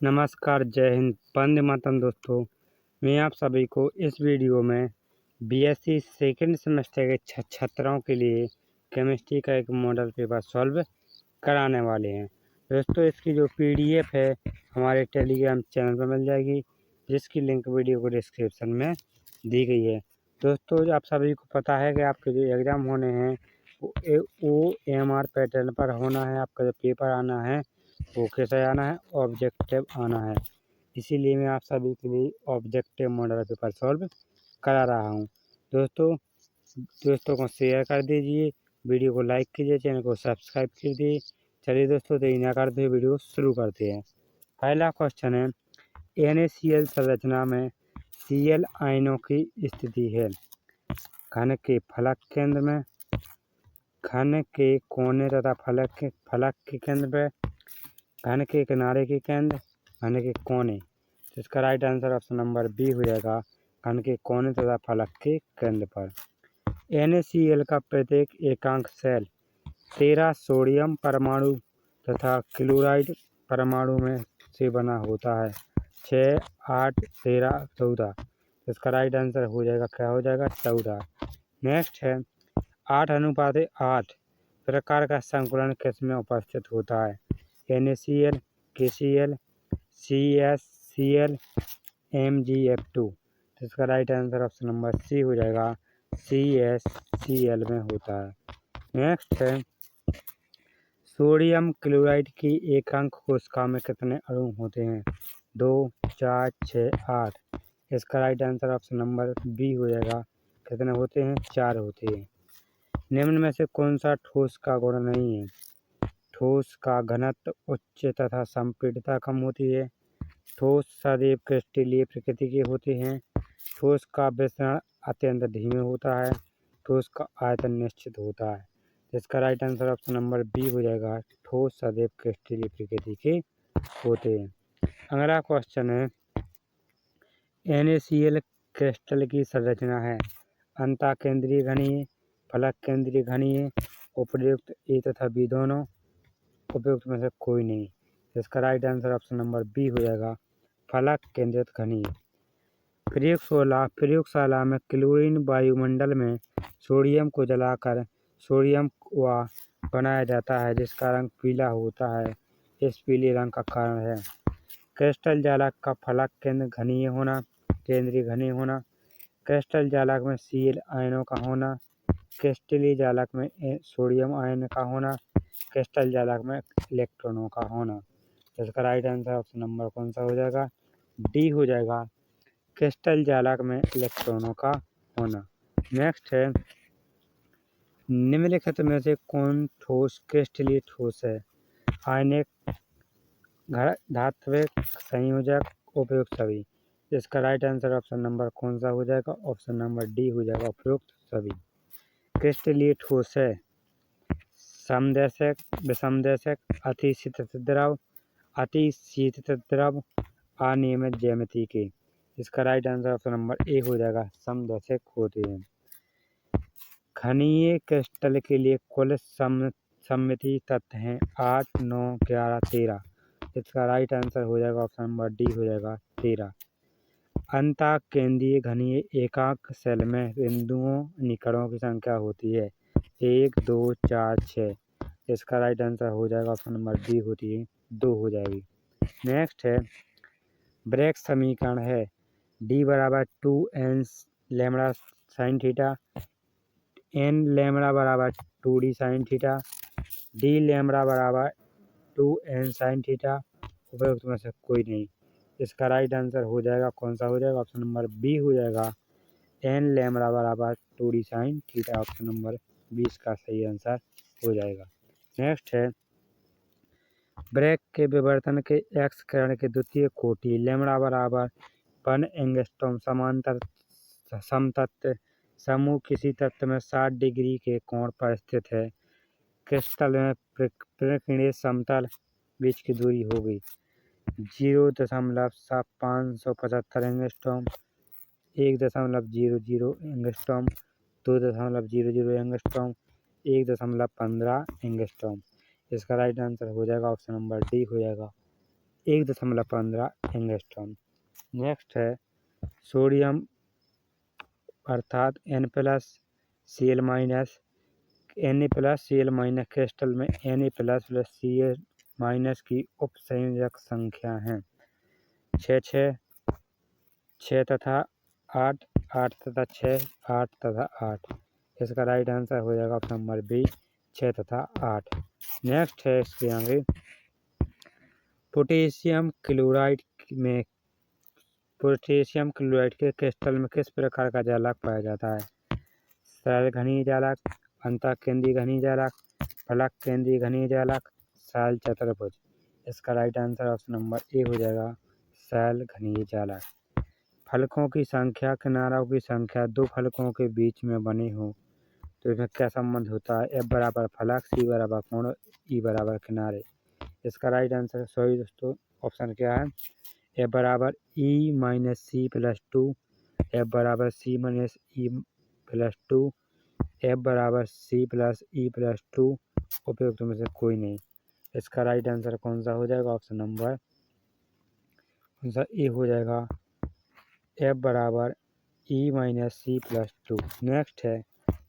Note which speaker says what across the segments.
Speaker 1: नमस्कार, जय हिंद, वंदे मातरम दोस्तों। मैं आप सभी को इस वीडियो में बीएससी सेकंड सेमेस्टर के छात्रों के लिए केमिस्ट्री का एक मॉडल पेपर सॉल्व कराने वाले हैं। दोस्तों, इसकी जो पीडीएफ है हमारे टेलीग्राम चैनल पर मिल जाएगी, जिसकी लिंक वीडियो को डिस्क्रिप्शन में दी गई है। दोस्तों, आप सभी को पता है कि आपके जो एग्ज़ाम होने हैं वो एमआर पैटर्न पर होना है। आपका जो पेपर आना है वो कैसे आना है, ऑब्जेक्टिव आना है। इसीलिए मैं आप सभी के लिए ऑब्जेक्टिव मॉडल पेपर सॉल्व करा रहा हूँ। दोस्तों को शेयर कर दीजिए, वीडियो को लाइक कीजिए, चैनल को सब्सक्राइब कीजिए। चलिए दोस्तों, देरी ना करते हुए वीडियो शुरू करते हैं। पहला क्वेश्चन है, NaCl संरचना में Cl आयनों की स्थिति है। घन के फलक केंद्र में, घन के कोने तथा फलक के केंद्र पर, घन के किनारे के केंद्र, घन के कोने। तो इसका right answer option number B हो जाएगा, घन के कोने तथा फलक के केंद्र पर। NaCl का प्रत्येक एकांक सेल 13 सोडियम परमाणु तथा क्लोराइड परमाणु में से बना होता है। 6, 8, 13, 14। इसका राइट आंसर हो जाएगा, क्या हो जाएगा, 14। नेक्स्ट है, 8:8 प्रकार का संकुलन किसमें उपस्थित होता है। NaCl, KCl, CaCl, MgF2। तो इसका right answer option number C हो जाएगा, CaCl में होता है। नेक्स्ट है, सोडियम क्लोराइड की एकांक कोशिका में कितने अणु होते हैं। 2, 4, 6, 8। इसका right answer option number B हो जाएगा, कितने होते हैं, 4 होते हैं। निम्न में से कौन सा ठोस का गुण नहीं है। ठोस का घनत्व उच्च तथा संपीड़ितता कम होती है। ठोस सदैव क्रिस्टलीय प्रकृति के होते हैं। ठोस का विसरण अत्यंत धीमे होता है। ठोस का आयतन निश्चित होता है। इसका right answer option number B हो जाएगा, ठोस सदैव क्रिस्टलीय प्रकृति के होते हैं। अगला क्वेश्चन है, NaCl क्रिस्टल की संरचना है। अंतःकेंद्रीय घनीय, फलक केंद्रीय घनीय, उपर्युक्त ए तथा बी दोनों, उपयुक्त में से कोई नहीं। इसका right answer option number B हो जाएगा, फलक केंद्रित घनीय। प्रयोगशाला में क्लोरीन वायुमंडल में सोडियम को जलाकर सोडियम वा बनाया जाता है, जिसका रंग पीला होता है। इस पीले रंग का कारण है क्रिस्टल जालक का फलक केंद्रीय घनीय होना, क्रिस्टल जालक में Cl आयनों का होना, क्रिस्टलीय जालक में सोडियम आयन का होना, क्रिस्टल जालक में इलेक्ट्रॉनों का होना। इसका राइट आंसर ऑप्शन नंबर कौन सा हो जाएगा, डी हो जाएगा, क्रिस्टल जालक में इलेक्ट्रॉनों का होना। नेक्स्ट है, निम्नलिखित में से कौन ठोस क्रिस्टलीय ठोस है। आयनिक, धात्विक, संयोजक, उपयुक्त सभी। इसका राइट आंसर ऑप्शन नंबर कौन सा हो जाएगा, ऑप्शन नंबर डी हो जाएगा, उपयुक्त सभी। क्रिस्टलीय ठोस है समदैशिक, विषमदैशिक, अतिशीतल द्रव, अनियमित ज्यामिति के। इसका right answer option number A हो जाएगा, समदैशिक होते हैं। घनीय क्रिस्टल के लिए कुल सममितीय तत्व हैं 8, 9, 11, 13। इसका राइट आंसर हो जाएगा, ऑप्शन नंबर डी हो जाएगा, 13। अंतःकेंद्रीय घनीय एकांक सेल में बिंदुओं निकड़ों की संख्या होती है 1, 2, 4, 6। इसका राइट आंसर हो जाएगा, ऑप्शन नंबर डी होती है, 2 हो जाएगी। नेक्स्ट है, ब्रेक समीकरण है D बराबर 2n lambda sine theta, n lambda बराबर 2d sine theta, d lambda बराबर 2n साइन थीटा, उपयुक्त में से कोई नहीं। इसका राइट आंसर हो जाएगा, कौन सा हो जाएगा, ऑप्शन नंबर बी हो जाएगा, n लैम्बडा बराबर 2d sine theta. Option number 20 का सही आंसर हो जाएगा। नेक्स्ट है, ब्रेक के विवर्तन के एक्स किरण के द्वितीय कोटि लैम्बडा बराबर 1 एंगस्ट्रॉम समांतर समतत्व समूह किसी तत्व में 60 डिग्री के कोण पर स्थित है। क्रिस्टल में प्रकीर्णित समतल बीच की दूरी होगी 0.575 एंगस्ट्रॉम, 1.00 एंगस्ट्रॉम, 2.00 एंगस्ट्रॉम, 1.15 एंगस्ट्रॉम। इसका राइट आंसर हो जाएगा, ऑप्शन नंबर डी हो जाएगा, 1.15 एंगस्ट्रॉम। नेक्स्ट है सोडियम अर्थात Na+Cl- Na+Cl- क्रिस्टल में Na++Cl- की उपसंयोजक संख्या है 6 तथा 8, 8 तथा 6, 8 तथा 8। इसका राइट आंसर हो जाएगा ऑप्शन नंबर बी 6 तथा 8। नेक्स्ट है इसके आगे पोटेशियम क्लोराइड के क्रिस्टल में किस प्रकार का जालक पाया जाता है? सरल घनीय जालक, अंतःकेंद्रीय घनीय जालक, फलक केंद्रीय घनीय जालक, सरल चतुर्भुज। इसका right answer option number A हो जाएगा सरल घनीय जालक। फलकों की संख्या, किनारों की संख्या दो फलकों के बीच में बने हो तो इसमें क्या संबंध होता है? F बराबर फलक, C बराबर कोण, E बराबर किनारे। इसका राइट आंसर सॉरी दोस्तों ऑप्शन क्या है? F बराबर E-C+2, F बराबर C-E+2, F बराबर C+E+2 उपयुक्त में से कोई नहीं। इसका राइट आंसर कौन सा हो जाएगा? ऑप्शन नंबर कौन सा ए हो जाएगा F बराबर E-C+2। नेक्स्ट है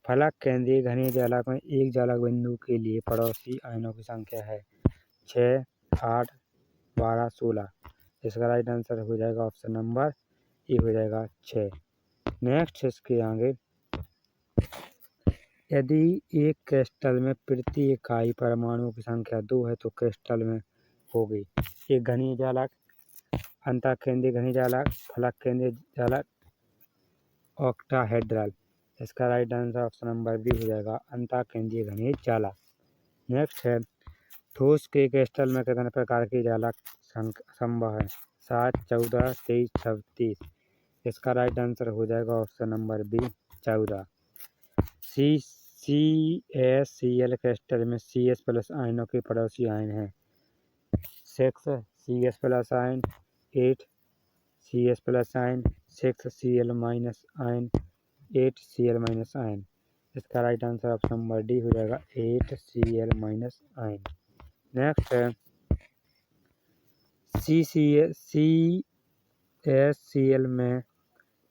Speaker 1: फलक केंद्रीय घनीय जालक में एक जालक बिंदु के लिए पड़ोसी आयनों की संख्या है 6, 8, 12, 16। इसका राइट आंसर हो जाएगा ऑप्शन नंबर ए हो जाएगा 6। नेक्स्ट इसके आगे यदि एक क्रिस्टल में प्रति इकाई परमाणुओं की संख्या 2 है तो क्रिस्टल में होगी एक घनीय जालक, अंतःकेंद्रीय घनीय जालक, फलक केंद्रीय जालक, ऑक्टाहेड्रल। इसका right answer option number B हो जाएगा अंतःकेंद्रीय घनीय जालक। नेक्स्ट है ठोस के क्रिस्टल में कितने प्रकार के जालक संभव है? 7, 14, 23, 36। इसका राइट आंसर हो जाएगा option number B 14। CaCl crystal में Cs+ आयनों के पड़ोसी आयन हैं 6 Cs+ आयन, 8 Cs+ आयन, 6 Cl- आयन, 8 Cl- आयन। इसका right answer option number D हो जाएगा 8 Cl- आयन। नेक्स्ट है CaCl में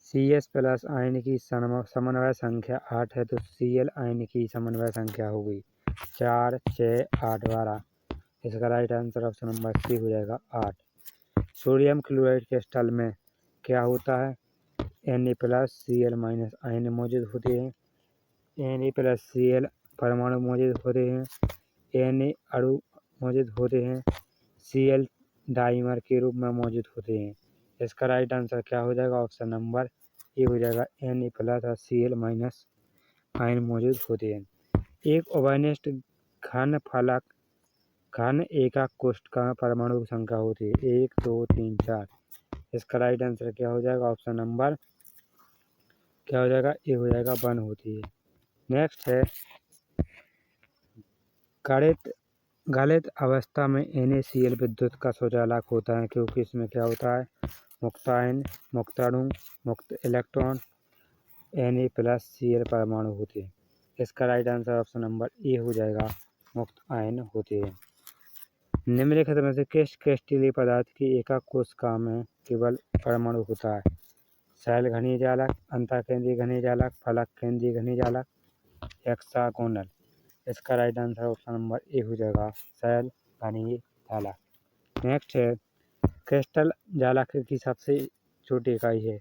Speaker 1: Cs+ आयन की समन्वय संख्या 8 है तो Cl आयन की समन्वय संख्या होगी 4, 6, 8, 12। इसका right answer option number C हो जाएगा 8। सोडियम क्लोराइड क्रिस्टल में क्या होता है? Na+Cl- आयन मौजूद होते हैं, Na+Cl परमाणु मौजूद होते हैं, Na अणु मौजूद होते हैं, Cl डाइमर के रूप में मौजूद होते हैं। इसका राइट आंसर क्या हो जाएगा? ऑप्शन नंबर ए हो जाएगा Na+ और Cl- आयन मौजूद होते हैं। एक उभयनिष्ठ घन एकाक कोष्ठ का परमाणु की संख्या होती है 1, 2, 3, 4। इसका राइट आंसर क्या हो जाएगा? ऑप्शन नंबर क्या हो जाएगा? ए हो जाएगा 1 होती है। नेक्स्ट है गलित अवस्था में NaCl विद्युत का सुचालक होता है क्योंकि इसमें क्या होता है? मुक्त आयन, मुक्त अणु, मुक्त इलेक्ट्रॉन, Na+Cl परमाणु होते हैं। इसका right answer option number A हो जाएगा मुक्त आयन होते हैं। निम्नलिखित में से किस क्रिस्टलीय पदार्थ की एकाक कोशिका में केवल परमाणु होता है? सरल घनीय जालक, अंतःकेंद्रीय घनीय जालक, फलक केंद्रीय घनीय जालक, हेक्सागोनल। इसका right answer option number A हो जाएगा सरल घनीय जालक। नेक्स्ट है क्रिस्टल जालक की सबसे छोटी इकाई है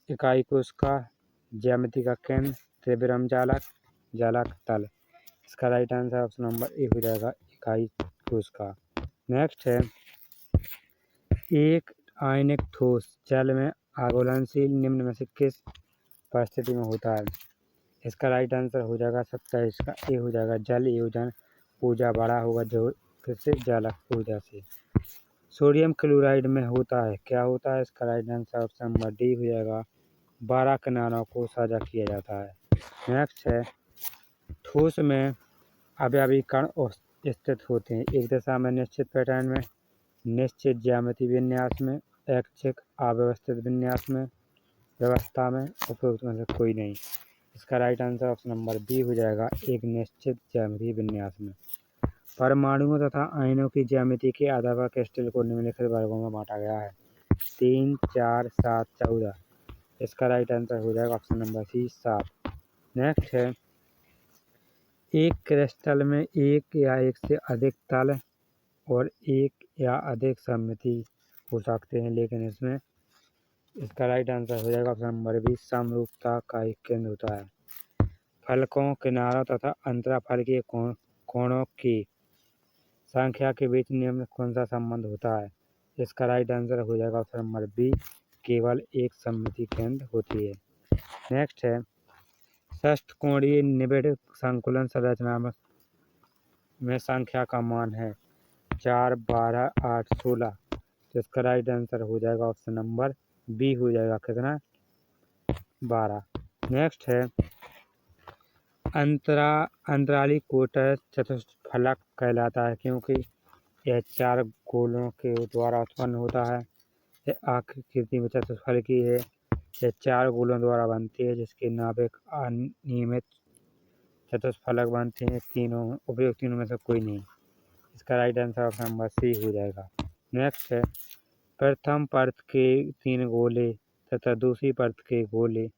Speaker 1: इकाई कोशिका, ज्यामिति का केंद्र, त्रिविक्रम जालक, जालक तल। इसका right answer option number A हो जाएगा इकाई कोशिका। नेक्स्ट है एक आयनिक ठोस जल में आघूलनशील निम्न में से किस परिस्थिति में होता है? इसका राइट आंसर हो जाएगा 27 का ए हो जाएगा जल योजन ऊर्जा बड़ा होगा जो किससे? जालक ऊर्जा से। सोडियम क्लोराइड में होता है क्या होता है? इसका right answer option number D हो जाएगा 12 किनारों को साझा किया जाता है। नेक्स्ट है ठोस में अवयवी कण स्थित होते हैं एक दिशा में निश्चित पैटर्न में, निश्चित ज्यामिति विन्यास में, ऐच्छिक अव्यवस्थित विन्यास में, व्यवस्था में, उपयुक्त में से कोई नहीं। इसका right answer option number B हो जाएगा एक निश्चित ज्यामिति विन्यास में। परमाणुओं तथा आयनों की ज्यामिति के आधार पर क्रिस्टल को निम्नलिखित वर्गों में बांटा गया है। 3, 4, 7, 14। इसका राइट आंसर हो जाएगा ऑप्शन नंबर सी 7। नेक्स्ट है, एक क्रिस्टल में एक या एक से अधिक तल और एक या अधिक सममिति हो सकते हैं, लेकिन इसमें इसका राइट आंसर हो जाएगा ऑप्शन नंबर बी, समरूपता का एक केंद्र होता है। फलकों, किनारों तथा अंतराफल के कोणों की संख्या के बीच निम्न कौन सा संबंध होता है? इसका राइट आंसर हो जाएगा ऑप्शन नंबर बी, केवल एक सममिति केंद्र होती है। नेक्स्ट है, षष्ठकोणीय निबिड़ संकुलन संरचना में संख्या का मान है 4, 12, 8, 16। तो इसका राइट आंसर हो जाएगा ऑप्शन नंबर बी हो जाएगा कितना, 12। नेक्स्ट है, अंतराली कोटर चतुष्फलक कहलाता है क्योंकि यह 4 गोलों के द्वारा उत्पन्न होता है। यह आकृति में चतुष्फलकी है। यह 4 गोलों द्वारा बनती है जिसके नाभिक अनियमित चतुष्फलक बनते हैं। उपयुक्त तीनों में से कोई नहीं। इसका right answer option number C हो जाएगा। नेक्स्ट है, प्रथम परत के 3 गोले तथा दूसरी परत के गोले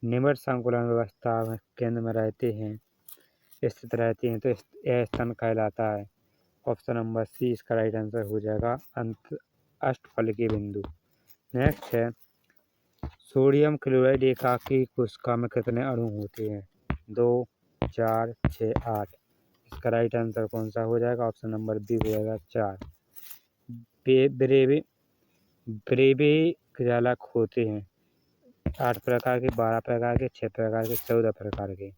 Speaker 1: निबिड़ संकुलन व्यवस्था में केंद्र में रहते हैं, स्थित रहते हैं, तो यह स्तन कहलाता है। ऑप्शन नंबर सी इसका राइट आंसर हो जाएगा अष्टफलकीय बिंदु। नेक्स्ट है, सोडियम क्लोराइड एकाकी कोशिका में कितने अणु होते हैं? 2, 4, 6, 8। इसका राइट आंसर कौन सा हो जाएगा? ऑप्शन नंबर बी हो जाएगा 4। ब्रेवे जालक होते हैं 8 प्रकार के, 12 प्रकार के, 6 प्रकार के, 14 प्रकार के।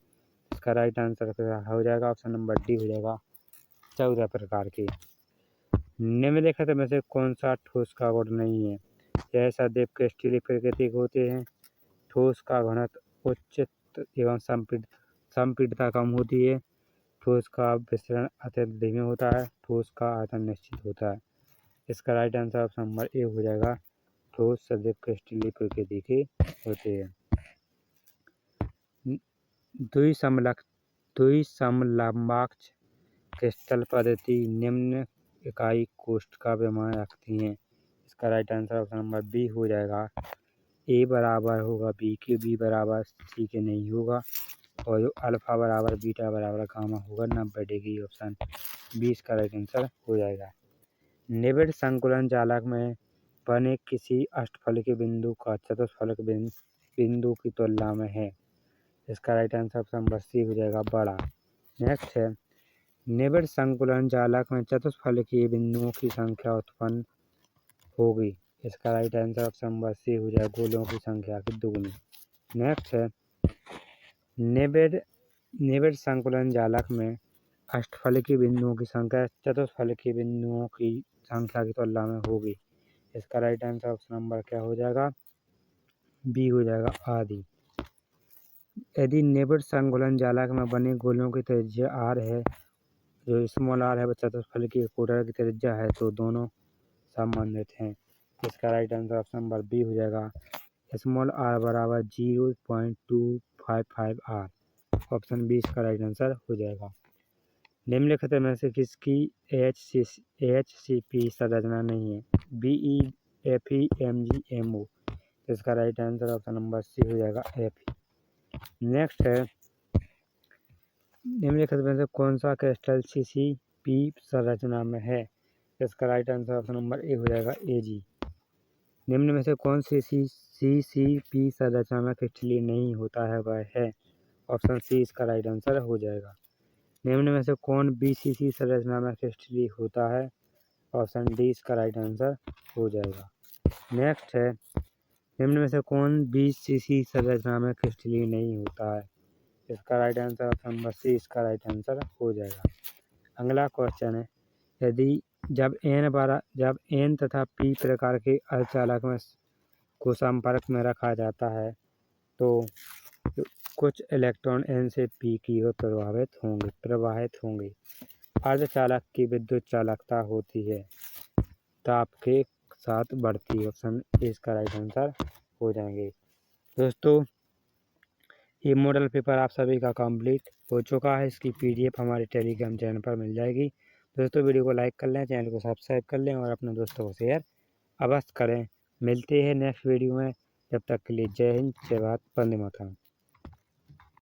Speaker 1: इसका राइट आंसर हो जाएगा ऑप्शन नंबर डी हो जाएगा 14 प्रकार के। निम्नलिखित में से कौन सा ठोस का गुण नहीं है? यह सदैव क्रिस्टलीय प्रकृति के होते हैं। ठोस का घनत्व उच्च एवं संपीड़ितता कम होती है। ठोस का विसरण अत्यंत धीमे होता है। ठोस का आयतन निश्चित होता है। इसका right answer option number A हो जाएगा। ठोस सदैव क्रिस्टलीय प्रकृति के होते हैं। द्विसमलंबाक्ष क्रिस्टल पद्धति निम्न इकाई कोष्ठ का पैमाना रखती हैं। इसका right answer option number B हो जाएगा। ए बराबर होगा बी के, बी बराबर सी के नहीं होगा, और जो अल्फा बराबर बीटा बराबर गामा होगा 90 डिग्री। ऑप्शन बी इसका राइट आंसर हो जाएगा। निबिड़ संकुलन जालक में बने किसी अष्टफलकीय बिंदु का चतुष्फलक बिंदु की तुलना में है। इसका right answer option number C हो जाएगा, बड़ा। नेक्स्ट है, निबिड़ संकुलन जालक में चतुष्फलकीय बिंदुओं की संख्या उत्पन्न होगी। इसका right answer option number C हो जाएगा, गोलों की संख्या की दुगुनी। नेक्स्ट है, निबिड़ संकुलन जालक में अष्टफलकीय बिंदुओं की संख्या चतुष्फलकीय बिंदुओं की संख्या की तुलना में होगी। इसका राइट आंसर ऑप्शन नंबर क्या हो जाएगा? बी हो जाएगा, आदि। यदि निबिड़ संकुलन जालक में बने गोलों की त्रिज्या r है, जो स्मॉल r है वह चतुष्फलकीय कोटर की त्रिज्या है, तो दोनों संबंधित हैं। इसका right answer option number B हो जाएगा। स्मॉल r बराबर 0.255 r। ऑप्शन बी इसका राइट आंसर हो जाएगा। निम्नलिखित में से किसकी HCP संरचना नहीं है? BeFeMgMo। इसका right answer option number C हो जाएगा, Fe। नेक्स्ट है, निम्नलिखित में से कौन सा क्रिस्टल CCP संरचना में है? इसका right answer option number A हो जाएगा, Ag। निम्न में से कौन सी CCP संरचना में क्रिस्टलीय नहीं होता है? वह है ऑप्शन सी इसका राइट आंसर हो जाएगा। निम्न में से कौन BCC संरचना में क्रिस्टलीय होता है? ऑप्शन डी इसका राइट आंसर हो जाएगा। नेक्स्ट है, निम्न में से कौन BCC संरचना में क्रिस्टलीय नहीं होता है? इसका right answer option number C इसका राइट आंसर हो जाएगा। अगला क्वेश्चन है, यदि जब N तथा P प्रकार के अर्धचालक में को संपर्क में रखा जाता है तो कुछ इलेक्ट्रॉन N से P की ओर प्रवाहित होंगे। अर्धचालक की विद्युत चालकता होती है, ताप के साथ बढ़ती है। ऑप्शन ए इसका राइट आंसर हो जाएंगे। दोस्तों, ये मॉडल पेपर आप सभी का कंप्लीट हो चुका है। इसकी PDF हमारे टेलीग्राम चैनल पर मिल जाएगी। दोस्तों वीडियो को लाइक कर लें, चैनल को सब्सक्राइब कर लें और अपने दोस्तों को शेयर अवश्य करें। मिलते हैं नेक्स्ट वीडियो में, तब तक के लिए जय हिंद, जय भारत, वंदे मातरम।